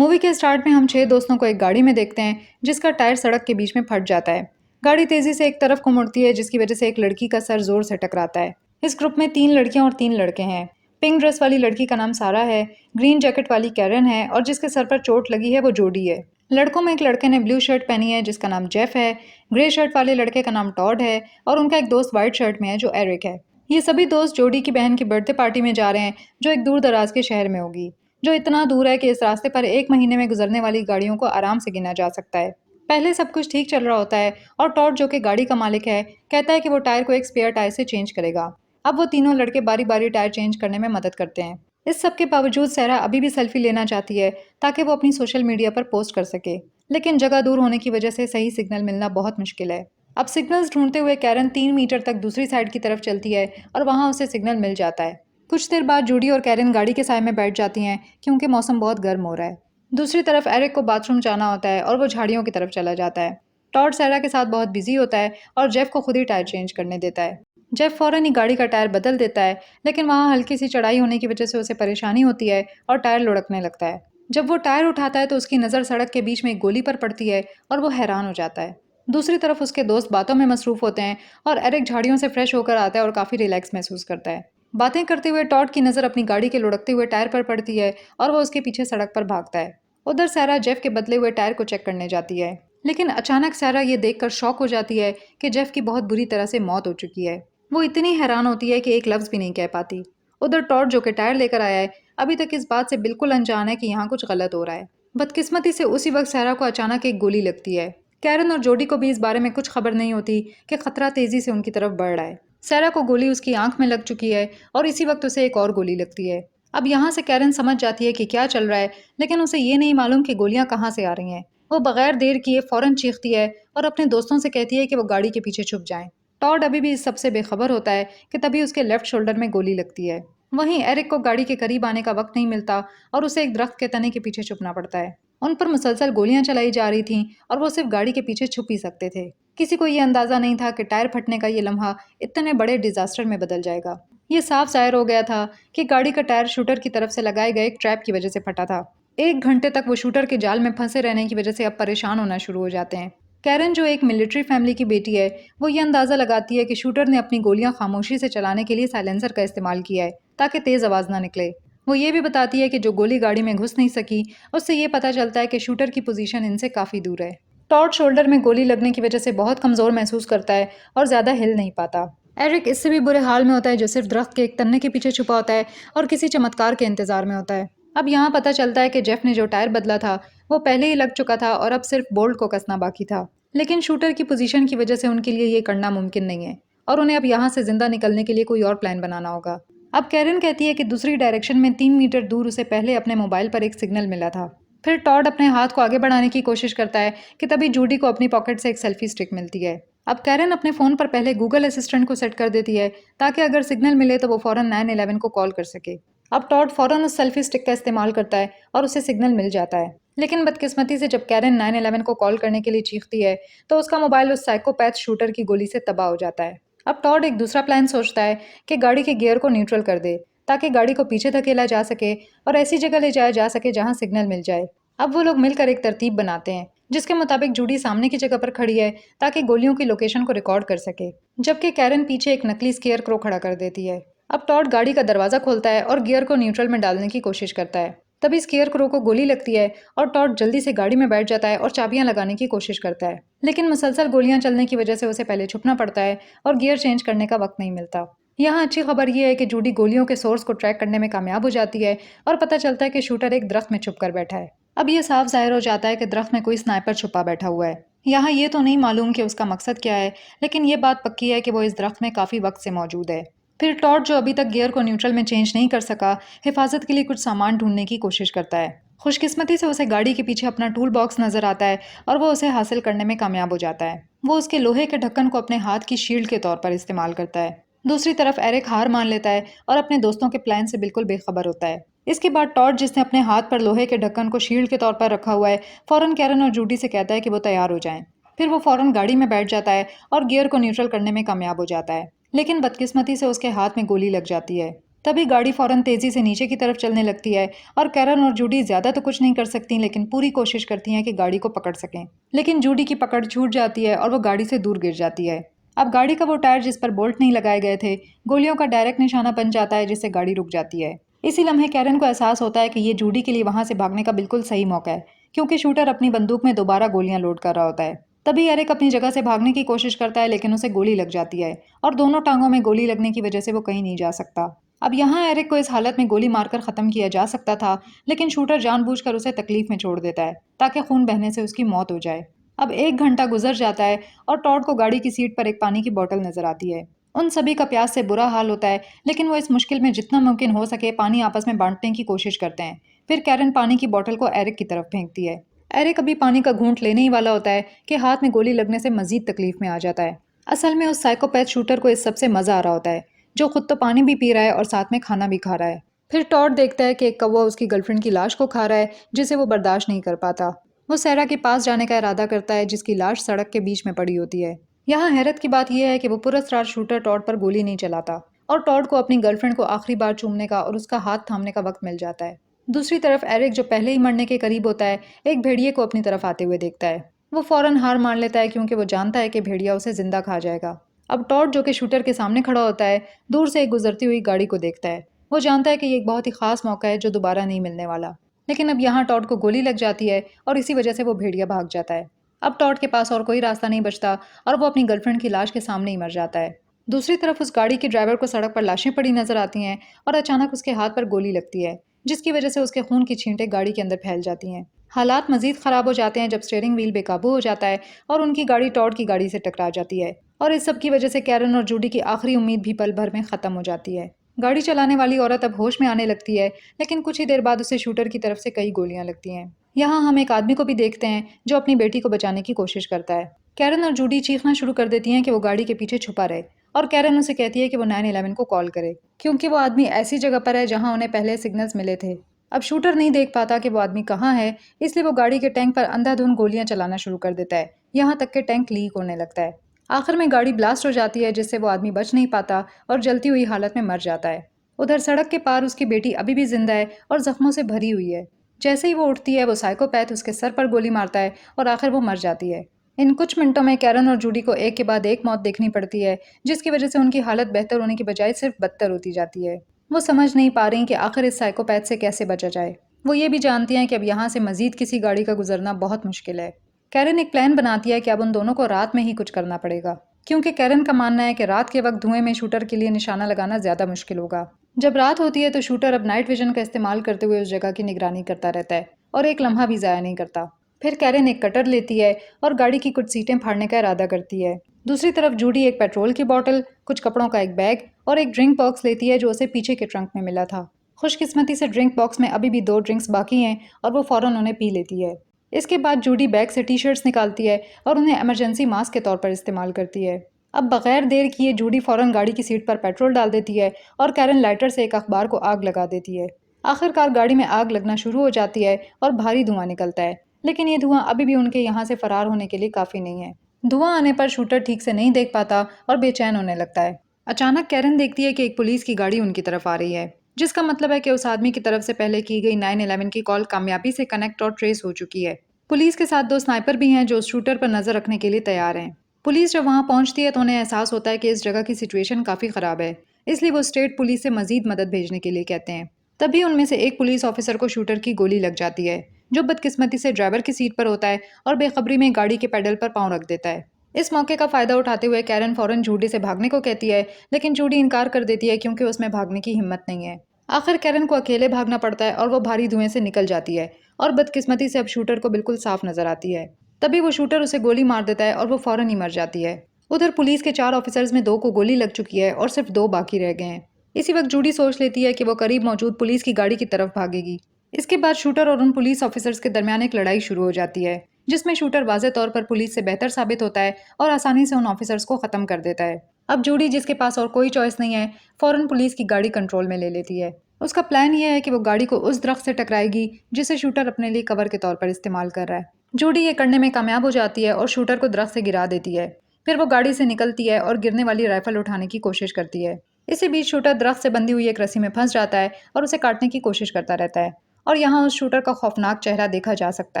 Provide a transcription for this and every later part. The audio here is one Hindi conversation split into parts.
मूवी के स्टार्ट में हम 6 दोस्तों को एक गाड़ी में देखते हैं जिसका टायर सड़क के बीच में फट जाता है। गाड़ी तेजी से एक तरफ को मुड़ती है जिसकी वजह से एक लड़की का सर जोर से टकराता है। इस ग्रुप में 3 लड़कियां और 3 लड़के हैं। पिंक ड्रेस वाली लड़की का नाम सारा है, ग्रीन जैकेट वाली कैरन है और जिसके सर पर चोट लगी है वो जोडी है। लड़कों में एक लड़के ने ब्लू शर्ट पहनी है जिसका नाम जेफ है, ग्रे शर्ट वाले लड़के का नाम टॉड है और उनका एक दोस्त व्हाइट शर्ट में है जो एरिक है। ये सभी दोस्त जोडी की बहन की बर्थडे पार्टी में जा रहे हैं जो एक दूर दराज के शहर में होगी, जो इतना दूर है कि इस रास्ते पर 1 महीने में गुजरने वाली गाड़ियों को आराम से गिना जा सकता है। पहले सब कुछ ठीक चल रहा होता है और टॉड जो कि गाड़ी का मालिक है कहता है कि वो टायर को एक स्पेयर टायर से चेंज करेगा। अब वो तीनों लड़के बारी बारी टायर चेंज करने में मदद करते हैं। इस सब के बावजूद सहरा अभी भी सेल्फी लेना चाहती है ताकि वो अपनी सोशल मीडिया पर पोस्ट कर सके, लेकिन जगह दूर होने की वजह से सही सिग्नल मिलना बहुत मुश्किल है। अब सिग्नल्स ढूंढते हुए कैरन 3 मीटर तक दूसरी साइड की तरफ चलती है और वहां उसे सिग्नल मिल जाता है। कुछ देर बाद जूडी और कैरन गाड़ी के साए में बैठ जाती हैं क्योंकि मौसम बहुत गर्म हो रहा है। दूसरी तरफ एरिक को बाथरूम जाना होता है और वो झाड़ियों की तरफ चला जाता है। टॉड सैरा के साथ बहुत बिजी होता है और जेफ को खुद ही टायर चेंज करने देता है। जेफ फौरन ही गाड़ी का टायर बदल देता है, लेकिन वहाँ हल्की सी चढ़ाई होने की वजह से उसे परेशानी होती है और टायर लुढ़कने लगता है। जब वो टायर उठाता है तो उसकी नज़र सड़क के बीच में एक गोली पर पड़ती है और वो हैरान हो जाता है। दूसरी तरफ उसके दोस्त बातों में मसरूफ होते हैं और एरिक झाड़ियों से फ्रेश होकर आता है और काफ़ी रिलैक्स महसूस करता है। बातें करते हुए टॉड की नज़र अपनी गाड़ी के लुढ़कते हुए टायर पर पड़ती है और वो उसके पीछे सड़क पर भागता है। उधर सैरा जेफ के बदले हुए टायर को चेक करने जाती है, लेकिन अचानक सैरा ये देखकर शॉक हो जाती है कि जेफ की बहुत बुरी तरह से मौत हो चुकी है। वो इतनी हैरान होती है कि एक लफ्ज़ भी नहीं कह पाती। उधर टॉड जो कि टायर लेकर आया है अभी तक इस बात से बिल्कुल अनजान है कि यहाँ कुछ गलत हो रहा है। बदकिस्मती से उसी वक्त सैरा को अचानक एक गोली लगती है। कैरन और जोडी को भी इस बारे में कुछ खबर नहीं होती कि खतरा तेजी से उनकी तरफ बढ़ रहा है। सैरा को गोली उसकी आंख में लग चुकी है और इसी वक्त उसे एक और गोली लगती है। अब यहाँ से कैरन समझ जाती है कि क्या चल रहा है, लेकिन उसे ये नहीं मालूम कि गोलियां कहाँ से आ रही हैं। वो बगैर देर किए फौरन चीखती है और अपने दोस्तों से कहती है कि वो गाड़ी के पीछे छुप जाएं। टॉड अभी भी इस सबसे बेखबर होता है कि तभी उसके लेफ्ट शोल्डर में गोली लगती है। वहीं एरिक को गाड़ी के करीब आने का वक्त नहीं मिलता और उसे एक दरख्त के तने के पीछे छुपना पड़ता है। उन पर मुसलसल गोलियां चलाई जा रही थीं और वो सिर्फ गाड़ी के पीछे छुप ही सकते थे। किसी को ये अंदाजा नहीं था कि टायर फटने का ये लम्हा इतने बड़े डिजास्टर में बदल जाएगा। ये साफ जाहिर हो गया था कि गाड़ी का टायर शूटर की तरफ से लगाए गए एक ट्रैप की वजह से फटा था। 1 घंटे तक वो शूटर के जाल में फंसे रहने की वजह से अब परेशान होना शुरू हो जाते हैं। कैरन जो एक मिलिट्री फैमिली की बेटी है, वो ये अंदाजा लगाती है कि शूटर ने अपनी गोलियां खामोशी से चलाने के लिए साइलेंसर का इस्तेमाल किया है ताकि तेज आवाज ना निकले। वो ये भी बताती है कि जो गोली गाड़ी में घुस नहीं सकी, उससे ये पता चलता है कि शूटर की पोजीशन इनसे काफी दूर है। टॉड शोल्डर में गोली लगने की वजह से बहुत कमजोर महसूस करता है और ज्यादा हिल नहीं पाता। एरिक इससे भी बुरे हाल में होता है, जो सिर्फ दरख्त के एक तन्ने के पीछे छुपा होता है और किसी चमत्कार के इंतजार में होता है। अब यहाँ पता चलता है कि जेफ ने जो टायर बदला था वो पहले ही लग चुका था और अब सिर्फ बोल्ट को कसना बाकी था, लेकिन शूटर की पोजीशन की वजह से उनके लिए ये करना मुमकिन नहीं है और उन्हें अब यहाँ से जिंदा निकलने के लिए कोई और प्लान बनाना होगा। अब कैरन कहती है कि दूसरी डायरेक्शन में 3 मीटर दूर उसे पहले अपने मोबाइल पर एक सिग्नल मिला था। फिर टॉड अपने हाथ को आगे बढ़ाने की कोशिश करता है कि तभी जूडी को अपनी पॉकेट से एक सेल्फी स्टिक मिलती है। अब कैरन अपने फ़ोन पर पहले गूगल असिस्टेंट को सेट कर देती है ताकि अगर सिग्नल मिले तो वो फ़ौरन 911 को कॉल कर सके। अब टॉड फ़ौरन उस सेल्फी स्टिक का इस्तेमाल करता है और उसे सिग्नल मिल जाता है, लेकिन बदकिस्मती से जब कैरन 911 को कॉल करने के लिए चीखती है तो उसका मोबाइल उस साइकोपैथ शूटर की गोली से तबाह हो जाता है। अब टॉड एक दूसरा प्लान सोचता है कि गाड़ी के गियर को न्यूट्रल कर दे ताकि गाड़ी को पीछे धकेला जा सके और ऐसी जगह ले जाया जा सके जहां सिग्नल मिल जाए। अब वो लोग मिलकर एक तरतीब बनाते हैं जिसके मुताबिक जूडी सामने की जगह पर खड़ी है ताकि गोलियों की लोकेशन को रिकॉर्ड कर सके, जबकि कैरन पीछे एक नकली स्केयर क्रो खड़ा कर देती है। अब टॉड गाड़ी का दरवाजा खोलता है और गियर को न्यूट्रल में डालने की कोशिश करता है। तभी स्केयर क्रो को गोली लगती है और टॉड जल्दी से गाड़ी में बैठ जाता है और चाबियां लगाने की कोशिश करता है, लेकिन मुसलसल गोलियां चलने की वजह से उसे पहले छुपना पड़ता है और गियर चेंज करने का वक्त नहीं मिलता। यहाँ अच्छी खबर यह है कि जूडी गोलियों के सोर्स को ट्रैक करने में कामयाब हो जाती है और पता चलता है कि शूटर एक दरख्त में छुप कर बैठा है। अब ये साफ जाहिर हो जाता है कि दरख्त में कोई स्नाइपर छुपा बैठा हुआ है। यहाँ ये तो नहीं मालूम कि उसका मकसद क्या है, लेकिन ये बात पक्की है कि वो इस दरख्त में काफ़ी वक्त से मौजूद है। फिर टॉड जो अभी तक गियर को न्यूट्रल में चेंज नहीं कर सका, हिफाजत के लिए कुछ सामान ढूंढने की कोशिश करता है। खुशकिस्मती से उसे गाड़ी के पीछे अपना टूल बॉक्स नजर आता है और वो उसे हासिल करने में कामयाब हो जाता है। वो उसके लोहे के ढक्कन को अपने हाथ की शील्ड के तौर पर इस्तेमाल करता है। दूसरी तरफ एरिक हार मान लेता है और अपने दोस्तों के प्लान से बिल्कुल बेखबर होता है। इसके बाद टॉड, जिसने अपने हाथ पर लोहे के ढक्कन को शील्ड के तौर पर रखा हुआ है, फौरन कैरन और जूडी से कहता है कि वो तैयार हो जाएं। फिर वो फौरन गाड़ी में बैठ जाता है और गियर को न्यूट्रल करने में कामयाब हो जाता है, लेकिन बदकिस्मती से उसके हाथ में गोली लग जाती है। तभी गाड़ी फौरन तेजी से नीचे की तरफ चलने लगती है और कैरन और जूडी ज्यादा तो कुछ नहीं कर सकती, लेकिन पूरी कोशिश करती हैं कि गाड़ी को पकड़ सकें। लेकिन जूडी की पकड़ छूट जाती है और वो गाड़ी से दूर गिर जाती है। अब गाड़ी का वो टायर जिस पर बोल्ट नहीं लगाए गए थे, गोलियों का डायरेक्ट निशाना बन जाता है, जिससे गाड़ी रुक जाती है। इसी लम्हे कैरन को एहसास होता है कि ये जूडी के लिए वहां से भागने का बिल्कुल सही मौका है, क्योंकि शूटर अपनी बंदूक में दोबारा गोलियां लोड कर रहा होता है। तभी एरिक अपनी जगह से भागने की कोशिश करता है, लेकिन उसे गोली लग जाती है और दोनों टांगों में गोली लगने की वजह से वो कहीं नहीं जा सकता। अब यहाँ एरिक को इस हालत में गोली मारकर खत्म किया जा सकता था, लेकिन शूटर जानबूझकर उसे तकलीफ में छोड़ देता है ताकि खून बहने से उसकी मौत हो जाए। अब 1 घंटा गुजर जाता है और टॉड को गाड़ी की सीट पर एक पानी की बोतल नजर आती है। उन सभी का प्यास से बुरा हाल होता है, लेकिन वो इस मुश्किल में जितना मुमकिन हो सके पानी आपस में बांटने की कोशिश करते हैं। फिर कैरन पानी की बोतल को एरिक की तरफ फेंकती है। एरिक अभी पानी का घूंट लेने ही वाला होता है कि हाथ में गोली लगने से मजीद तकलीफ में आ जाता है। असल में उस साइकोपैथ शूटर को इस सबसे मजा आ रहा होता है, जो खुद तो पानी भी पी रहा है और साथ में खाना भी खा रहा है। फिर टॉड देखता है कि एक कौवा उसकी गर्लफ्रेंड की लाश को खा रहा है, जिसे वो बर्दाश्त नहीं कर पाता। वो सैरा के पास जाने का इरादा करता है, जिसकी लाश सड़क के बीच में पड़ी होती है। यहाँ हैरत की बात यह है कि वो पुरस्कार शूटर टॉड पर गोली नहीं चलाता और टॉड को अपनी गर्लफ्रेंड को आखिरी बार चूमने का और उसका हाथ थामने का वक्त मिल जाता है। दूसरी तरफ एरिक, जो पहले ही मरने के करीब होता है, एक भेड़िए को अपनी तरफ आते हुए देखता है। वो फौरन हार मान लेता है, क्योंकि वो जानता है कि भेड़िया उसे जिंदा खा जाएगा। अब टॉड, जो कि शूटर के सामने खड़ा होता है, दूर से एक गुजरती हुई गाड़ी को देखता है। वो जानता है कि ये एक बहुत ही खास मौका है जो दोबारा नहीं मिलने वाला। लेकिन अब यहाँ टॉड को गोली लग जाती है और इसी वजह से वो भेड़िया भाग जाता है। अब टॉड के पास और कोई रास्ता नहीं बचता और वो अपनी गर्लफ्रेंड की लाश के सामने ही मर जाता है। दूसरी तरफ उस गाड़ी के ड्राइवर को सड़क पर लाशें पड़ी नजर आती हैं और अचानक उसके हाथ पर गोली लगती है, जिसकी वजह से उसके खून की छींटें गाड़ी के अंदर फैल जाती हैं। हालात मजीद खराब हो जाते हैं जब स्टीयरिंग व्हील बेकाबू हो जाता है और उनकी गाड़ी टॉड की गाड़ी से टकरा जाती है। और इस सब की वजह से कैरन और जूडी की आखिरी उम्मीद भी पल भर में खत्म हो जाती है। गाड़ी चलाने वाली औरत अब होश में आने लगती है, लेकिन कुछ ही देर बाद उसे शूटर की तरफ से कई गोलियां लगती हैं। यहाँ हम एक आदमी को भी देखते हैं जो अपनी बेटी को बचाने की कोशिश करता है। कैरन और जूडी चीखना शुरू कर देती हैं कि वो गाड़ी के पीछे छुपा रहे, और कैरन उसे कहती है कि वो 911 को कॉल करे, क्योंकि वो आदमी ऐसी जगह पर है जहां उन्हें पहले सिग्नल्स मिले थे। अब शूटर नहीं देख पाता कि वो आदमी कहाँ है, इसलिए वो गाड़ी के टैंक पर अंधाधुंध गोलियां चलाना शुरू कर देता है, यहाँ तक कि टैंक लीक होने लगता है। आखिर में गाड़ी ब्लास्ट हो जाती है, जिससे वो आदमी बच नहीं पाता और जलती हुई हालत में मर जाता है। उधर सड़क के पार उसकी बेटी अभी भी जिंदा है और जख्मों से भरी हुई है। जैसे ही वो उठती है, वो साइकोपैथ उसके सर पर गोली मारता है और आखिर वो मर जाती है। इन कुछ मिनटों में कैरन और जूडी को एक के बाद एक मौत देखनी पड़ती है, जिसकी वजह से उनकी हालत बेहतर होने की बजाय सिर्फ बदतर होती जाती है। वो समझ नहीं पा रही कि आखिर इस साइकोपैथ से कैसे बचा जाए। वो ये भी जानती हैं कि अब यहाँ से मजीद किसी गाड़ी का गुजरना बहुत मुश्किल है। कैरन एक प्लान बनाती है कि अब उन दोनों को रात में ही कुछ करना पड़ेगा, क्योंकि कैरन का मानना है कि रात के वक्त धुएं में शूटर के लिए निशाना लगाना ज्यादा मुश्किल होगा। जब रात होती है तो शूटर अब नाइट विजन का इस्तेमाल करते हुए उस जगह की निगरानी करता रहता है और एक लम्हा भी ज़ाया नहीं करता। फिर कैरन एक कटर लेती है और गाड़ी की कुछ सीटें फाड़ने का इरादा करती है। दूसरी तरफ जूडी एक पेट्रोल की बोतल, कुछ कपड़ों का एक बैग और एक ड्रिंक बॉक्स लेती है जो उसे पीछे के ट्रंक में मिला था। खुशकिस्मती से ड्रिंक बॉक्स में अभी भी 2 ड्रिंक्स बाकी हैं और वो फौरन उन्हें पी लेती है। इसके बाद जूडी बैग से टी शर्ट्स निकालती है और उन्हें इमरजेंसी मास्क के तौर पर इस्तेमाल करती है। अब बगैर देर किए जूडी फौरन गाड़ी की सीट पर पेट्रोल डाल देती है और कैरन लाइटर से एक अखबार को आग लगा देती है। आखिरकार गाड़ी में आग लगना शुरू हो जाती है और भारी धुआं निकलता है, लेकिन ये धुआं अभी भी उनके यहाँ से फरार होने के लिए काफ़ी नहीं है। धुआं आने पर शूटर ठीक से नहीं देख पाता और बेचैन होने लगता है। अचानक कैरन देखती है कि एक पुलिस की गाड़ी उनकी तरफ आ रही है, जिसका मतलब है कि उस आदमी की तरफ से पहले की गई 911 की कॉल कामयाबी से कनेक्ट और ट्रेस हो चुकी है। पुलिस के साथ 2 स्नाइपर भी हैं जो उस शूटर पर नजर रखने के लिए तैयार हैं। पुलिस जब वहां पहुंचती है तो उन्हें एहसास होता है कि इस जगह की सिचुएशन काफ़ी ख़राब है, इसलिए वो स्टेट पुलिस से मजीद मदद भेजने के लिए कहते हैं। तभी उनमें से एक पुलिस ऑफिसर को शूटर की गोली लग जाती है, जो बदकिस्मती से ड्राइवर की सीट पर होता है और बेखबरी में गाड़ी के पेडल पर पाँव रख देता है। इस मौके का फायदा उठाते हुए कैरन फौरन जूडी से भागने को कहती है, लेकिन जूडी इनकार कर देती है क्योंकि उसमें भागने की हिम्मत नहीं है। आखिर कैरन को अकेले भागना पड़ता है और वो भारी धुएं से निकल जाती है और बदकिस्मती से अब शूटर को बिल्कुल साफ नजर आती है। तभी वो शूटर उसे गोली मार देता है और वो फौरन ही मर जाती है। उधर पुलिस के 4 ऑफिसर्स में 2 को गोली लग चुकी है और सिर्फ 2 बाकी रह गए हैं। इसी वक्त जूडी सोच लेती है कि वो करीब मौजूद पुलिस की गाड़ी की तरफ भागेगी। इसके बाद शूटर और उन पुलिस ऑफिसर्स के दरमियान एक लड़ाई शुरू हो जाती है, जिसमें शूटर वाज़ेह तौर पर पुलिस से बेहतर साबित होता है और आसानी से उन ऑफिसर्स को खत्म कर देता है। अब जूडी, जिसके पास और कोई चॉइस नहीं है, फौरन पुलिस की गाड़ी कंट्रोल में ले लेती है। उसका प्लान यह है कि वो गाड़ी को उस दरख्त से टकराएगी जिसे शूटर अपने लिए कवर के तौर पर इस्तेमाल कर रहा है। जूडी ये करने में कामयाब हो जाती है और शूटर को दरख्त से गिरा देती है। फिर वो गाड़ी से निकलती है और गिरने वाली राइफल उठाने की कोशिश करती है, इसी बीच शूटर दरख्त से बंधी हुई एक रस्सी में फंस जाता है और उसे काटने की कोशिश करता रहता है। और यहाँ उस शूटर का खौफनाक चेहरा देखा जा सकता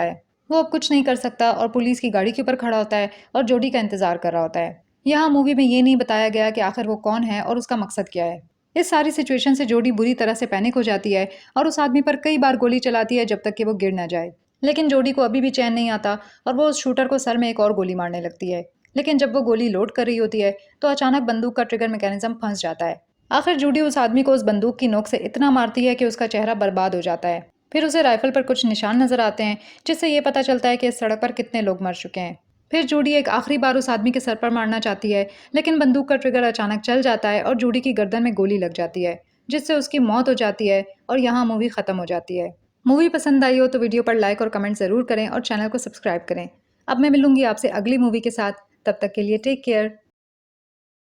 है। वो अब कुछ नहीं कर सकता और पुलिस की गाड़ी के ऊपर खड़ा होता है और जोडी का इंतजार कर रहा होता है। यहाँ मूवी में ये नहीं बताया गया कि आखिर वो कौन है और उसका मकसद क्या है। इस सारी सिचुएशन से जोडी बुरी तरह से पैनिक हो जाती है और उस आदमी पर कई बार गोली चलाती है जब तक कि वो गिर ना जाए। लेकिन जोडी को अभी भी चैन नहीं आता और वो उस शूटर को सर में एक और गोली मारने लगती है। लेकिन जब वो गोली लोड कर रही होती है तो अचानक बंदूक का ट्रिगर मैकेनिज्म फंस जाता है। आखिर जूडी उस आदमी को उस बंदूक की नोक से इतना मारती है कि उसका चेहरा बर्बाद हो जाता है। फिर उसे राइफल पर कुछ निशान नजर आते हैं जिससे ये पता चलता है कि इस सड़क पर कितने लोग मर चुके हैं। फिर जूडी एक आखिरी बार उस आदमी के सर पर मारना चाहती है, लेकिन बंदूक का ट्रिगर अचानक चल जाता है और जूडी की गर्दन में गोली लग जाती है, जिससे उसकी मौत हो जाती है और यहाँ मूवी खत्म हो जाती है। मूवी पसंद आई हो तो वीडियो पर लाइक और कमेंट जरूर करें और चैनल को सब्सक्राइब करें। अब मैं मिलूंगी आपसे अगली मूवी के साथ। तब तक के लिए टेक केयर।